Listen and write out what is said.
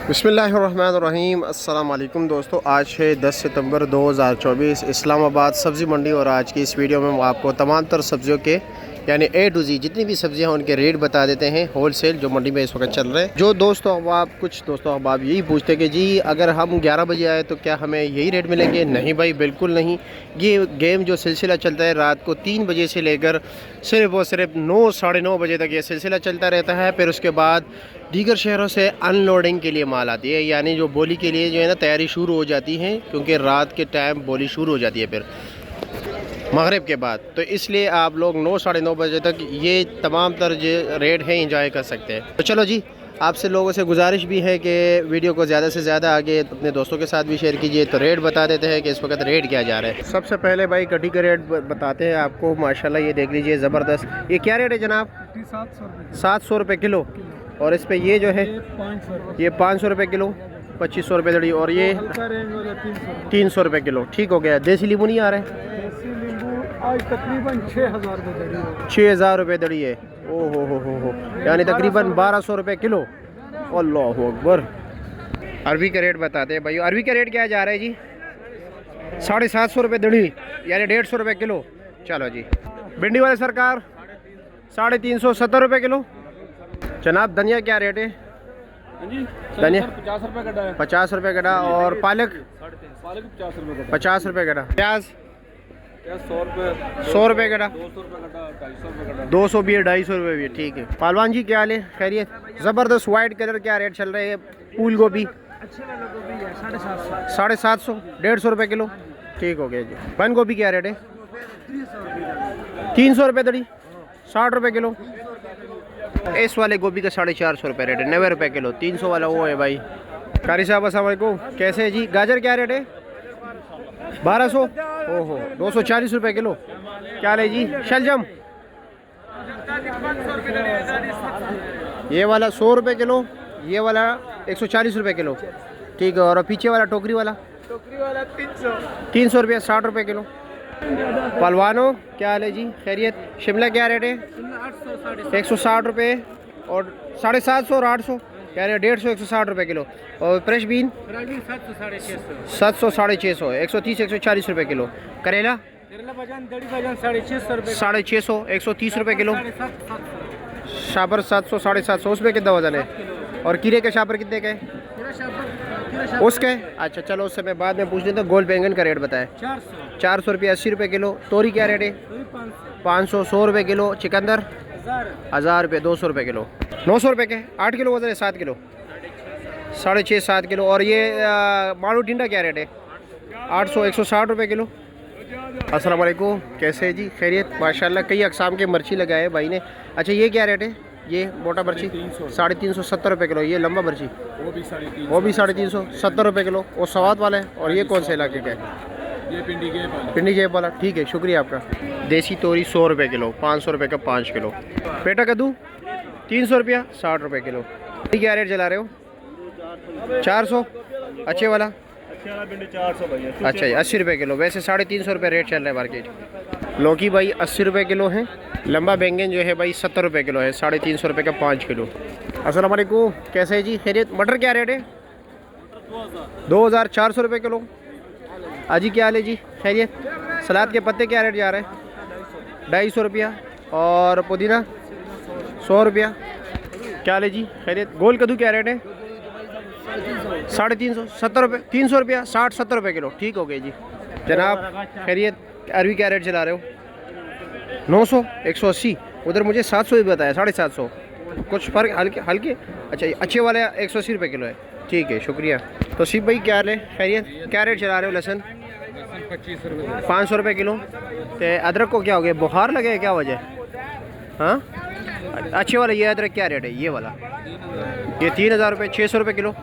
बिस्मिल्लाहिर्रहमानिर्रहीम। अस्सलाम वालेकुम दोस्तों, आज है 10 सितंबर 2024 इस्लामाबाद सब्ज़ी मंडी। और आज की इस वीडियो में हम आपको तमाम तर सब्जियों के यानी A to Z जितनी भी सब्जियां उनके रेट बता देते हैं होल सेल जो मंडी में इस वक्त चल रहे हैं। जो दोस्तों कुछ दोस्तों अब यही पूछते हैं कि जी अगर हम 11 बजे आए तो क्या हमें यही रेट मिलेंगे? नहीं भाई, बिल्कुल नहीं। ये गेम जो सिलसिला चलता है रात को 3 बजे से लेकर सिर्फ और सिर्फ 9 साढ़े 9 बजे तक ये सिलसिला चलता रहता है। फिर उसके बाद दीगर शहरों से अनलोडिंग के लिए माल आती है, यानी जो बोली के लिए जो है ना तैयारी शुरू हो जाती है, क्योंकि रात के टाइम बोली शुरू हो जाती है फिर मगरिब के बाद। तो इसलिए आप लोग 9 साढ़े 9 बजे तक ये तमाम तर जो रेट हैं इंजॉय कर सकते हैं। तो चलो जी, आपसे लोगों से गुजारिश भी है कि वीडियो को ज़्यादा से ज़्यादा आगे अपने दोस्तों के साथ भी शेयर कीजिए। तो रेट बता देते हैं कि इस वक्त रेट क्या जा रहा है। सबसे पहले भाई कटी का रेट बताते हैं आपको। माशाल्लाह ये देख लीजिए, ज़बरदस्त। ये क्या रेट है जनाब? 700 रुपये किलो। और इस पे ये जो है ये 500 रुपये किलो, 2500 रुपये दड़ी। और ये 300 रुपये किलो। ठीक हो गया। देसी नींबू नहीं आ रहा है? आज तकरीबन 6000 रुपये दड़ी है। ओ हो, यानी तकरीबन 1200 रुपये किलो। अल्लाह अकबर। अरबी का रेट बताते हैं भाई। अरबी का रेट क्या जा रहा है जी? 750 रुपये दड़ी, यानी 150 रुपये किलो। चलो जी। भिंडी वाले सरकार 370 रुपये किलो। जनाब धनिया क्या रेट है? धनिया 50 रुपये गड्ढा। और पालक 50 रुपये गड्ढा। प्याज 100 रुपये गड्ढा। 200 भी है, 250 रुपये भी है। ठीक है। पहलवान जी क्या हाल है? खैरियत? ज़बरदस्त वाइट कलर क्या रेट चल रहे हैं? फूल गोभी 750, 150 रुपये किलो। ठीक हो गया जी। बंद गोभी क्या रेट है? 300 रुपये दड़ी, 60 रुपये किलो। इस वाले गोभी का 450 रुपये रेट है, 90 रुपये किलो। 300 वाला वो है भाई। कारी साहब अस्सलाम वालेकुम, कैसे है जी? गाजर क्या रेट है? 1200। ओहो, 240 रुपये किलो। क्या ले जी? शलजम ये वाला 100 रुपये किलो, ये वाला 140 रुपये किलो। ठीक है। और पीछे वाला टोकरी वाला 300 रुपये, 60 रुपये किलो। पलवानो क्या हाल है जी? खैरियत? शिमला क्या रेट है? 160 रुपये और 750 और 800, यानी 150 160 रुपये किलो। और फ्रेश बीन 700 650, 130 140 रुपये किलो। करेला 650, 130 रुपये किलो। शाबर 700 750, उसमें कितना वजन है? और कीड़े के शाबर कितने का है उसके? अच्छा चलो, उससे मैं बाद में पूछ लेता हूँ। गोल बैंगन का रेट बताएं। 400 रुपये 80 रुपये किलो। तोरी क्या रेट है? 500, 100 रुपये किलो। चिकंदर 1000 रुपये, 200 रुपये किलो। 900 रुपये के 8 किलो वजन है, 7 किलो, 6.5 7 किलो। और ये मारू टिंडा क्या रेट है? 800, 160 रुपये किलो। अस्सलाम वालेकुम, कैसे है जी? खैरियत? माशाल्लाह कई अकसाम के मिर्ची लगाए भाई ने। अच्छा ये क्या रेट है? ये मोटा मिर्ची 350, 70 रुपये किलो। ये लंबा मिर्ची वो भी 350, 70 रुपये किलो। वो सवाद वाला है। और ये कौन से इलाके का है? ये पिंडी गेप वाला। ठीक है, शुक्रिया आपका। देसी तोरी 100 रुपये किलो, 500 रुपये का 5 किलो। पेटा कद्दू 300 रुपया, 60 रुपये किलो। क्या रेट चला रहे हो? 400। अच्छे वाला 400 अच्छा जी, 80 रुपये किलो। वैसे 350 रुपये रेट चल रहा है मार्केट। लौकी भाई 80 रुपये किलो है। लंबा बैंगन जो है भाई 70 रुपये किलो है, 350 रुपये का 5 किलो। अस्सलाम वालेकुम, कैसे है जी? खैरियत? मटर क्या रेट है? 2400 रुपये किलो। अजी क्या हाल है जी? खैरियत? सलाद के पत्ते क्या रेट जा रहे हैं? 250 रुपया। और पुदीना 100 रुपया। क्या हाल है जी? खैरियत? गोल कद्दू क्या रेट है? 350, 70 रुपये, 300 रुपया, 60 70 रुपये किलो। ठीक हो गया जी। जनाब खैरियत? अरबी क्या रेट चला रहे हो? 900, 180। उधर मुझे 700 ही बताया, 750। कुछ फ़र्क हल्के हल्के। अच्छा, अच्छे वाले 180 रुपये किलो है। ठीक है, शुक्रिया। तो सिर्फ भाई क्या हाल है? खैरियत? क्या रेट चला रहे हो? लहसुन 500 रुपये किलो। तो अदरक को क्या हो गया? बुखार लगे है क्या वजह? हाँ अच्छे वाला ये अदरक क्या रेट है? ये वाला ये 3000 रुपये, 600 रुपये किलो।